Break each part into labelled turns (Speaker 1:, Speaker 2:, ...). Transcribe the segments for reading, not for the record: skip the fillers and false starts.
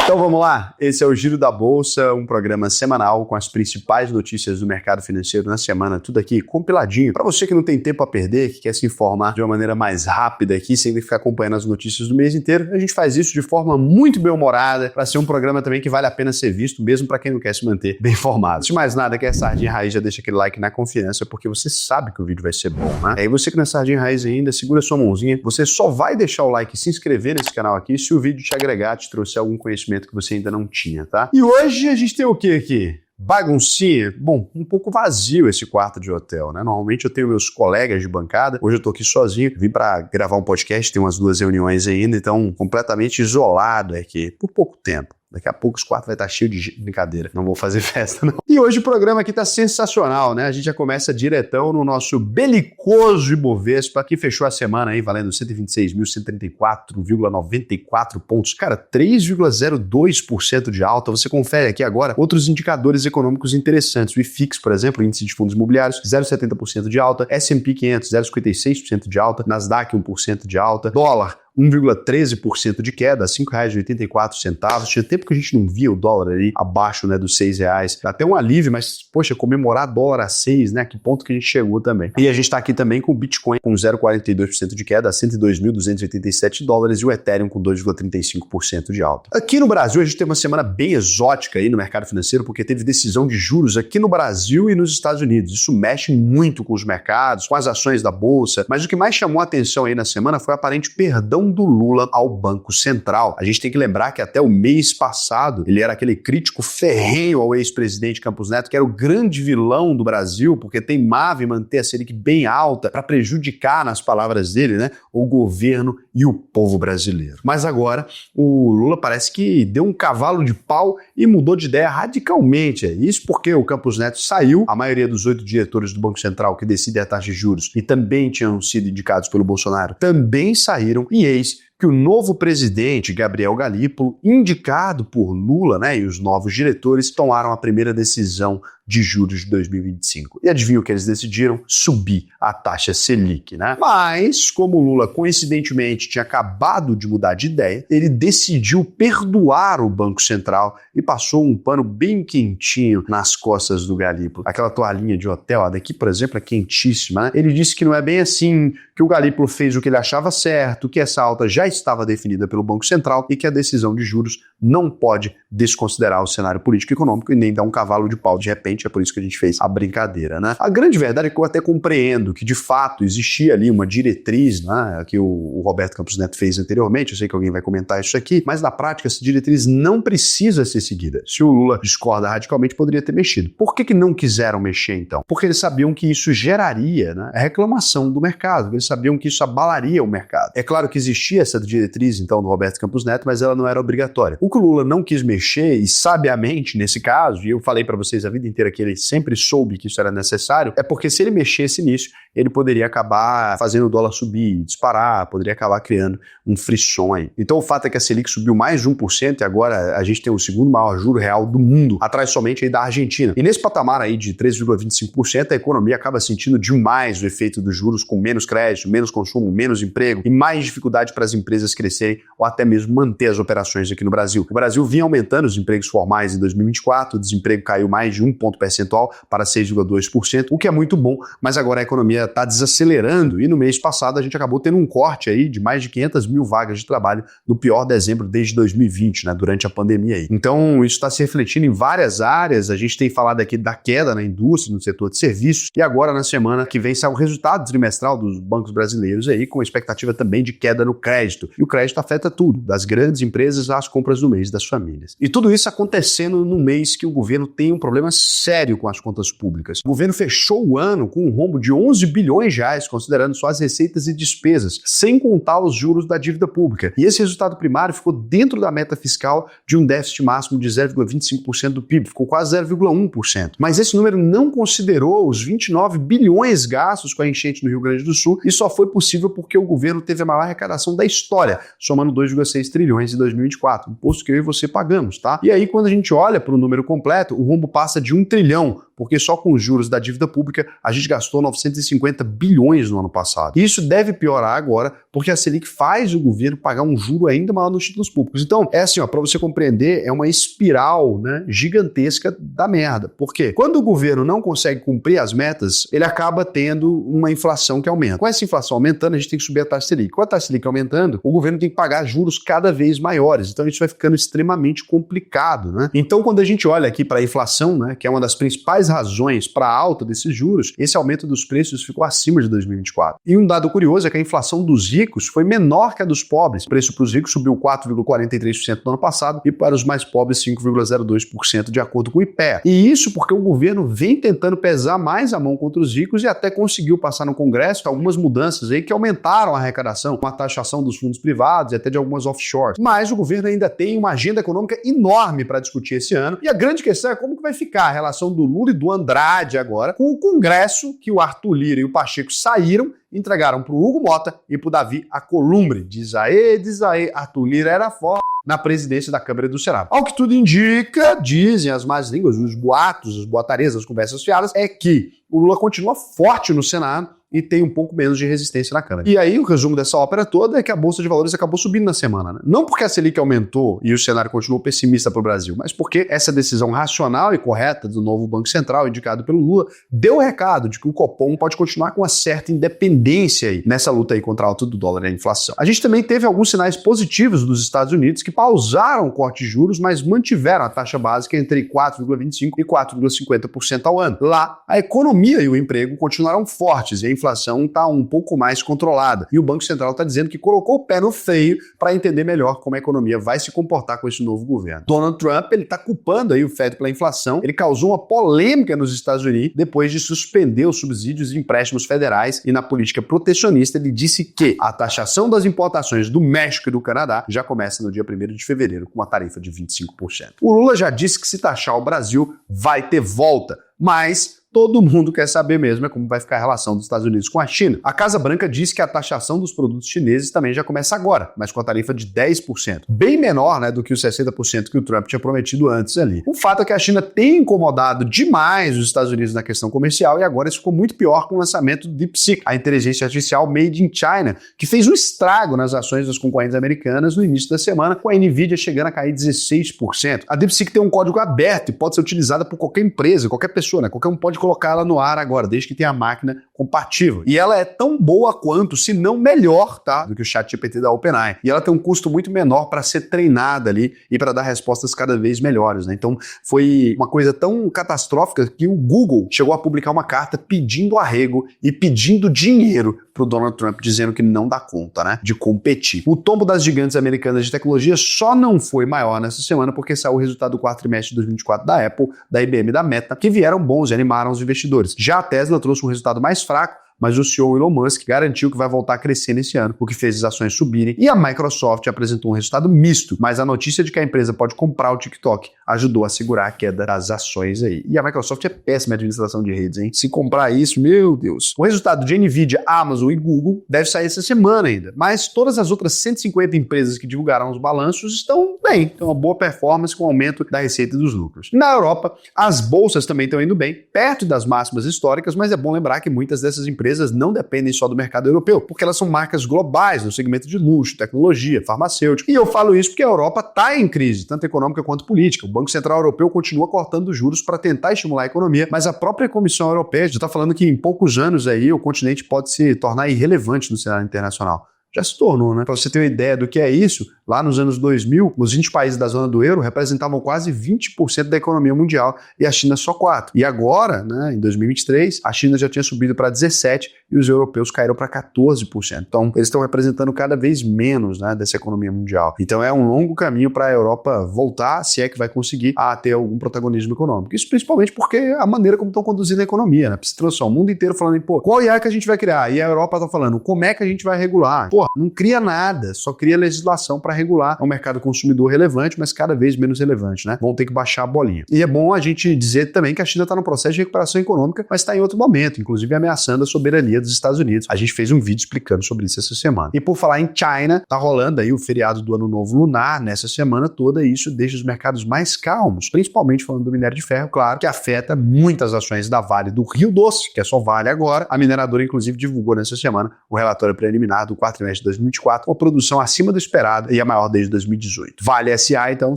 Speaker 1: Então vamos lá, esse é o Giro da Bolsa, um programa semanal com as principais notícias do mercado financeiro na semana, tudo aqui compiladinho. Para você que não tem tempo a perder, que quer se informar de uma maneira mais rápida aqui, sem ficar acompanhando as notícias do mês inteiro, a gente faz isso de forma muito bem-humorada, para ser um programa também que vale a pena ser visto, mesmo para quem não quer se manter bem informado. Se mais nada, quer sardinha raiz, já deixa aquele like na confiança, porque você sabe que o vídeo vai ser bom, né? E você que não é sardinha raiz ainda, segura sua mãozinha, você só vai deixar o like e se inscrever nesse canal aqui se o vídeo te agregar, te trouxer algum conhecimento que você ainda não tinha, tá? E hoje a gente tem o que aqui? Baguncinha? Bom, um pouco vazio esse quarto de hotel, né? Normalmente eu tenho meus colegas de bancada, hoje eu tô aqui sozinho, vim pra gravar um podcast, tem umas 2 reuniões ainda, então completamente isolado aqui, por pouco tempo. Daqui a pouco os quartos vai estar cheio de brincadeira. Não vou fazer festa, não. E hoje o programa aqui tá sensacional, né? A gente já começa diretão no nosso belicoso Ibovespa, que fechou a semana aí valendo 126.134,94 pontos. Cara, 3,02% de alta. Você confere aqui agora outros indicadores econômicos interessantes. O IFIX, por exemplo, o índice de fundos imobiliários, 0,70% de alta. S&P 500, 0,56% de alta. Nasdaq, 1% de alta. Dólar, 1,13% de queda, R$ 5,84. Tinha tempo que a gente não via o dólar ali abaixo, né, dos R$6. Dá até um alívio, mas, poxa, comemorar dólar a 6, né? Que ponto que a gente chegou também. E a gente tá aqui também com o Bitcoin com 0,42% de queda, a $102.287, e o Ethereum com 2,35% de alta. Aqui no Brasil, a gente teve uma semana bem exótica aí no mercado financeiro, porque teve decisão de juros aqui no Brasil e nos Estados Unidos. Isso mexe muito com os mercados, com as ações da Bolsa, mas o que mais chamou a atenção aí na semana foi o aparente perdão do Lula ao Banco Central. A gente tem que lembrar que até o mês passado ele era aquele crítico ferrenho ao ex-presidente Campos Neto, que era o grande vilão do Brasil, porque teimava em manter a Selic bem alta para prejudicar, nas palavras dele, né, o governo e o povo brasileiro. Mas agora o Lula parece que deu um cavalo de pau e mudou de ideia radicalmente. Isso porque o Campos Neto saiu, a maioria dos 8 diretores do Banco Central que decidem a taxa de juros e também tinham sido indicados pelo Bolsonaro, também saíram, e eis que o novo presidente, Gabriel Galípolo, indicado por Lula, né, e os novos diretores, tomaram a primeira decisão de juros de 2025. E adivinha o que eles decidiram? Subir a taxa Selic, né? Mas, como o Lula coincidentemente tinha acabado de mudar de ideia, ele decidiu perdoar o Banco Central e passou um pano bem quentinho nas costas do Galípolo. Aquela toalhinha de hotel, a daqui, por exemplo, é quentíssima, né? Ele disse que não é bem assim, que o Galípolo fez o que ele achava certo, que essa alta já estava definida pelo Banco Central e que a decisão de juros não pode desconsiderar o cenário político e econômico e nem dar um cavalo de pau de repente. É por isso que a gente fez a brincadeira, né? A grande verdade é que eu até compreendo que de fato existia ali uma diretriz, né, que o Roberto Campos Neto fez anteriormente. Eu sei que alguém vai comentar isso aqui, mas na prática essa diretriz não precisa ser seguida. Se o Lula discorda radicalmente, poderia ter mexido. Por que não quiseram mexer então? Porque eles sabiam que isso geraria, né, a reclamação do mercado, eles sabiam que isso abalaria o mercado. É claro que existia essa diretriz então do Roberto Campos Neto, mas ela não era obrigatória. O que o Lula não quis mexer, e sabiamente nesse caso, e eu falei para vocês a vida inteira que ele sempre soube que isso era necessário, é porque se ele mexesse nisso, ele poderia acabar fazendo o dólar subir, disparar, poderia acabar criando um frisson aí. Então o fato é que a Selic subiu mais de 1% e agora a gente tem o segundo maior juro real do mundo, atrás somente aí da Argentina. E nesse patamar aí de 3,25%, a economia acaba sentindo demais o efeito dos juros, com menos crédito, menos consumo, menos emprego e mais dificuldade para as empresas crescerem ou até mesmo manter as operações aqui no Brasil. O Brasil vinha aumentando os empregos formais em 2024, o desemprego caiu mais de 1 ponto percentual para 6,2%, o que é muito bom, mas agora a economia está desacelerando e no mês passado a gente acabou tendo um corte aí de mais de 500 mil vagas de trabalho no pior dezembro desde 2020, né, durante a pandemia aí. Então isso está se refletindo em várias áreas. A gente tem falado aqui da queda na indústria, no setor de serviços, e agora na semana que vem sai o resultado trimestral dos bancos brasileiros aí, com expectativa também de queda no crédito. E o crédito afeta tudo, das grandes empresas às compras do mês das famílias. E tudo isso acontecendo no mês que o governo tem um problema sério com as contas públicas. O governo fechou o ano com um rombo de 11 bilhões de reais, considerando só as receitas e despesas, sem contar os juros da dívida pública. E esse resultado primário ficou dentro da meta fiscal de um déficit máximo de 0,25% do PIB, ficou quase 0,1%. Mas esse número não considerou os 29 bilhões gastos com a enchente no Rio Grande do Sul, e só foi possível porque o governo teve a maior arrecadação da história, somando 2,6 trilhões em 2024, imposto que eu e você pagamos, tá? E aí, quando a gente olha para o número completo, o rombo passa de 1 trilhão, porque só com os juros da dívida pública a gente gastou 950 bilhões no ano passado. E isso deve piorar agora, porque a Selic faz o governo pagar um juro ainda maior nos títulos públicos. Então, é assim, para você compreender, é uma espiral, né, gigantesca da merda. Por quê? Quando o governo não consegue cumprir as metas, ele acaba tendo uma inflação que aumenta. Com essa inflação aumentando, a gente tem que subir a taxa Selic. Com a taxa Selic aumentando, o governo tem que pagar juros cada vez maiores. Então, isso vai ficando extremamente complicado, né? Então, quando a gente olha aqui para a inflação, né, que é uma das principais razões para a alta desses juros, esse aumento dos preços ficou acima de 2024. E um dado curioso é que a inflação dos ricos foi menor que a dos pobres. O preço para os ricos subiu 4,43% no ano passado e para os mais pobres 5,02% de acordo com o IPEA. E isso porque o governo vem tentando pesar mais a mão contra os ricos e até conseguiu passar no Congresso algumas mudanças aí que aumentaram a arrecadação, com a taxação dos fundos privados e até de algumas offshores. Mas o governo ainda tem uma agenda econômica enorme para discutir esse ano. E a grande questão é como que vai ficar a relação do Lula e do Andrade agora com o Congresso, que o Arthur Lira e o Pacheco saíram, entregaram para o Hugo Mota e para o Davi Alcolumbre. Diz aí, Arthur Lira era foda na presidência da Câmara e do Senado. Ao que tudo indica, dizem as más línguas, os boatos, as boatarias, as conversas fiadas, é que o Lula continua forte no Senado e tem um pouco menos de resistência na Câmara. E aí o resumo dessa ópera toda é que a Bolsa de Valores acabou subindo na semana, né? Não porque a Selic aumentou e o cenário continuou pessimista para o Brasil, mas porque essa decisão racional e correta do novo Banco Central, indicado pelo Lula, deu o recado de que o Copom pode continuar com uma certa independência aí nessa luta aí contra a alta do dólar e a inflação. A gente também teve alguns sinais positivos dos Estados Unidos que pausaram o corte de juros, mas mantiveram a taxa básica entre 4,25% e 4,50% ao ano. Lá, a economia e o emprego continuaram fortes e a inflação está um pouco mais controlada. E o Banco Central está dizendo que colocou o pé no freio para entender melhor como a economia vai se comportar com esse novo governo. Donald Trump, ele está culpando aí o Fed pela inflação. Ele causou uma polêmica nos Estados Unidos depois de suspender os subsídios e empréstimos federais e na política protecionista ele disse que a taxação das importações do México e do Canadá já começa no dia 1º de fevereiro com uma tarifa de 25%. O Lula já disse que se taxar o Brasil vai ter volta, mas todo mundo quer saber mesmo é como vai ficar a relação dos Estados Unidos com a China. A Casa Branca diz que a taxação dos produtos chineses também já começa agora, mas com a tarifa de 10%. Bem menor, né, do que os 60% que o Trump tinha prometido antes ali. O fato é que a China tem incomodado demais os Estados Unidos na questão comercial e agora isso ficou muito pior com o lançamento do DeepSeek, a inteligência artificial made in China, que fez um estrago nas ações das concorrentes americanas no início da semana, com a Nvidia chegando a cair 16%. A DeepSeek tem um código aberto e pode ser utilizada por qualquer empresa, qualquer pessoa, né? Qualquer um pode colocar ela no ar agora, desde que tenha a máquina compatível. E ela é tão boa quanto, se não melhor, tá, do que o ChatGPT da OpenAI. E ela tem um custo muito menor para ser treinada ali e para dar respostas cada vez melhores, né? Então, foi uma coisa tão catastrófica que o Google chegou a publicar uma carta pedindo arrego e pedindo dinheiro para o Donald Trump, dizendo que não dá conta, né, de competir. O tombo das gigantes americanas de tecnologia só não foi maior nessa semana porque saiu o resultado do quarto trimestre de 2024 da Apple, da IBM e da Meta, que vieram bons e animaram os investidores. Já a Tesla trouxe um resultado mais fraco, mas o CEO Elon Musk garantiu que vai voltar a crescer nesse ano, o que fez as ações subirem, e a Microsoft apresentou um resultado misto, mas a notícia de que a empresa pode comprar o TikTok ajudou a segurar a queda das ações aí. E a Microsoft é péssima em administração de redes, hein? Se comprar isso, meu Deus. O resultado de Nvidia, Amazon e Google deve sair essa semana ainda, mas todas as outras 150 empresas que divulgaram os balanços estão bem, tem uma boa performance com o aumento da receita e dos lucros. Na Europa, as bolsas também estão indo bem, perto das máximas históricas, mas é bom lembrar que muitas dessas empresas não dependem só do mercado europeu, porque elas são marcas globais no segmento de luxo, tecnologia, farmacêutica. E eu falo isso porque a Europa está em crise, tanto econômica quanto política. O Banco Central Europeu continua cortando juros para tentar estimular a economia, mas a própria Comissão Europeia já está falando que em poucos anos aí o continente pode se tornar irrelevante no cenário internacional. Já se tornou, né? Para você ter uma ideia do que é isso, lá nos anos 2000, os 20 países da zona do euro representavam quase 20% da economia mundial e a China só 4%. E agora, né, em 2023, a China já tinha subido para 17% e os europeus caíram para 14%. Então, eles estão representando cada vez menos, né, dessa economia mundial. Então, é um longo caminho para a Europa voltar, se é que vai conseguir, a ter algum protagonismo econômico. Isso principalmente porque a maneira como estão conduzindo a economia, né? Se trouxe o mundo inteiro falando, pô, qual IA que a gente vai criar? E a Europa está falando, como é que a gente vai regular? Pô, não cria nada, só cria legislação para regular, é um mercado consumidor relevante, mas cada vez menos relevante, né? Vão ter que baixar a bolinha. E é bom a gente dizer também que a China está no processo de recuperação econômica, mas está em outro momento, inclusive ameaçando a soberania dos Estados Unidos. A gente fez um vídeo explicando sobre isso essa semana. E por falar em China, tá rolando aí o feriado do Ano Novo Lunar nessa semana toda, e isso deixa os mercados mais calmos, principalmente falando do minério de ferro, claro, que afeta muitas ações da Vale do Rio Doce, que é só Vale agora. A mineradora, inclusive, divulgou nessa semana o relatório preliminar do quarto trimestre de 2024, com a produção acima do esperado e a maior desde 2018. Vale SA, então, R$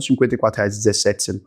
Speaker 1: 54,17,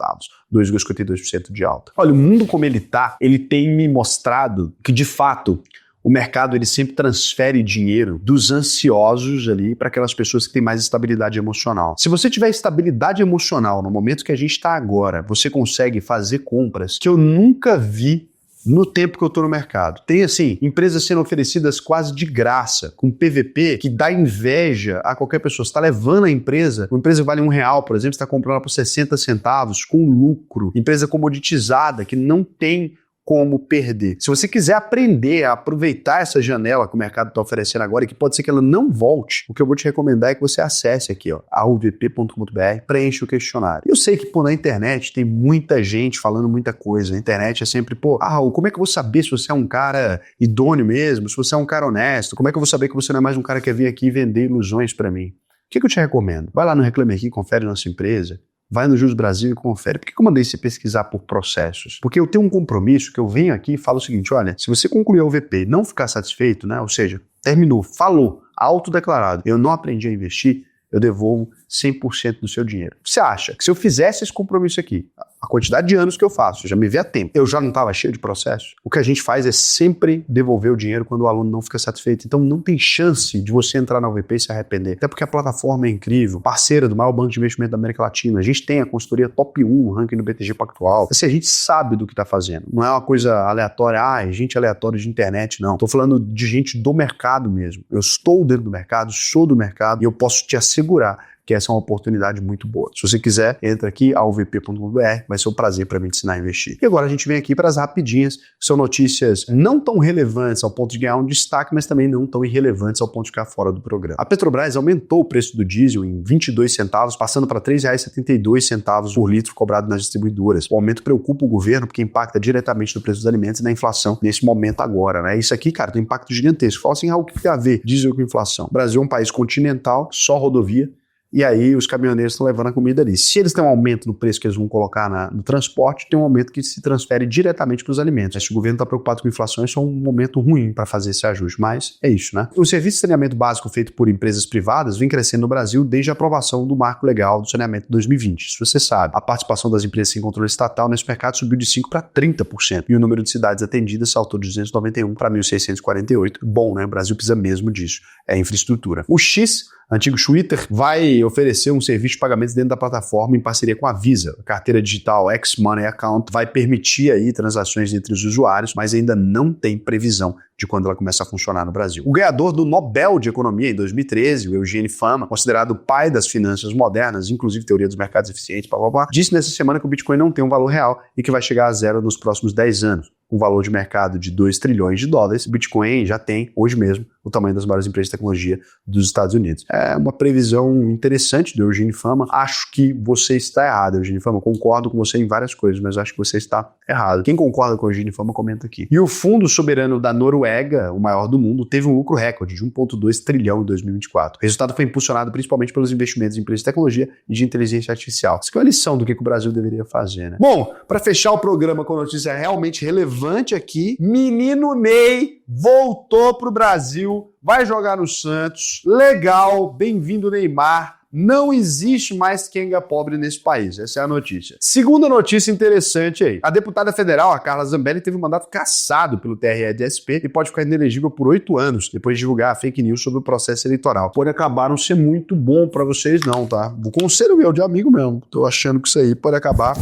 Speaker 1: 2,52% de alta. Olha, o mundo como ele tá, ele tem me mostrado que, de fato, o mercado ele sempre transfere dinheiro dos ansiosos ali para aquelas pessoas que têm mais estabilidade emocional. Se você tiver estabilidade emocional no momento que a gente está agora, você consegue fazer compras que eu nunca vi no tempo que eu estou no mercado. Tem, assim, empresas sendo oferecidas quase de graça, com PVP, que dá inveja a qualquer pessoa. Você está levando a empresa que vale R$1, por exemplo, você está comprando ela por 60 centavos, com lucro. Empresa comoditizada, que não tem como perder. Se você quiser aprender a aproveitar essa janela que o mercado está oferecendo agora e que pode ser que ela não volte, o que eu vou te recomendar é que você acesse aqui, ó, auvp.com.br, preencha o questionário. Eu sei que, na internet tem muita gente falando muita coisa. A internet é sempre, Raul, como é que eu vou saber se você é um cara idôneo mesmo, se você é um cara honesto? Como é que eu vou saber que você não é mais um cara que quer vir aqui vender ilusões para mim? O que eu te recomendo? Vai lá no Reclame Aqui, confere nossa empresa, vai no Juros Brasil e confere. Por que eu mandei você pesquisar por processos? Porque eu tenho um compromisso que eu venho aqui e falo o seguinte, olha, se você concluir o VP e não ficar satisfeito, né, ou seja, terminou, falou, autodeclarado, eu não aprendi a investir, eu devolvo 100% do seu dinheiro. Você acha que se eu fizesse esse compromisso aqui, a quantidade de anos que eu faço, eu já me vê a tempo, eu já não estava cheio de processos? O que a gente faz é sempre devolver o dinheiro quando o aluno não fica satisfeito. Então não tem chance de você entrar na UVP e se arrepender. Até porque a plataforma é incrível, parceira do maior banco de investimento da América Latina. A gente tem a consultoria top 1, o ranking do BTG Pactual. Assim, a gente sabe do que está fazendo. Não é uma coisa aleatória, é gente aleatória de internet, não. Estou falando de gente do mercado mesmo. Eu estou dentro do mercado, sou do mercado e eu posso te assegurar que essa é uma oportunidade muito boa. Se você quiser, entra aqui, auvp.com.br, vai ser um prazer para mim te ensinar a investir. E agora a gente vem aqui para as rapidinhas, que são notícias não tão relevantes ao ponto de ganhar um destaque, mas também não tão irrelevantes ao ponto de ficar fora do programa. A Petrobras aumentou o preço do diesel em 22 centavos, passando para R$ 3,72 por litro cobrado nas distribuidoras. O aumento preocupa o governo porque impacta diretamente no preço dos alimentos e na inflação nesse momento agora, né? Isso aqui, cara, tem um impacto gigantesco. Fala assim, o que tem a ver diesel com inflação? O Brasil é um país continental, só rodovia, e aí os caminhoneiros estão levando a comida ali. Se eles têm um aumento no preço que eles vão colocar no transporte, tem um aumento que se transfere diretamente para os alimentos. Se o governo está preocupado com inflação, isso é um momento ruim para fazer esse ajuste, mas é isso, né? O serviço de saneamento básico feito por empresas privadas vem crescendo no Brasil desde a aprovação do marco legal do saneamento de 2020. Isso você sabe. A participação das empresas sem controle estatal nesse mercado subiu de 5% para 30%. E o número de cidades atendidas saltou de 291 para 1.648. Bom, né? O Brasil precisa mesmo disso. É infraestrutura. O X, antigo Twitter, vai oferecer um serviço de pagamentos dentro da plataforma em parceria com a Visa. A carteira digital X-Money Account vai permitir aí transações entre os usuários, mas ainda não tem previsão de quando ela começa a funcionar no Brasil. O ganhador do Nobel de Economia em 2013, o Eugene Fama, considerado o pai das finanças modernas, inclusive teoria dos mercados eficientes, disse nessa semana que o Bitcoin não tem um valor real e que vai chegar a zero nos próximos 10 anos. Um valor de mercado de 2 trilhões de dólares, o Bitcoin já tem, hoje mesmo, o tamanho das maiores empresas de tecnologia dos Estados Unidos. É uma previsão interessante do Eugene Fama. Acho que você está errado, Eugene Fama. Concordo com você em várias coisas, mas acho que você está errado. Quem concorda com o Eugene Fama, comenta aqui. E o Fundo Soberano da Noruega, o maior do mundo, teve um lucro recorde de 1,2 trilhão em 2024. O resultado foi impulsionado principalmente pelos investimentos em empresas de tecnologia e de inteligência artificial. Isso aqui é uma lição do que o Brasil deveria fazer, né? Bom, para fechar o programa com notícia realmente relevante aqui, menino Ney voltou pro Brasil, vai jogar no Santos, legal, bem-vindo Neymar. Não existe mais quenga pobre nesse país, essa é a notícia. Segunda notícia interessante aí. A deputada federal, a Carla Zambelli, teve um mandato cassado pelo TRE de SP e pode ficar inelegível por 8 anos, depois de divulgar a fake news sobre o processo eleitoral. Pode acabar não ser muito bom pra vocês não, tá? O conselho meu de amigo mesmo. Tô achando que isso aí pode acabar,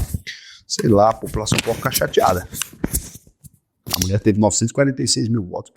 Speaker 1: sei lá, a população pode ficar chateada. A mulher teve 946 mil votos.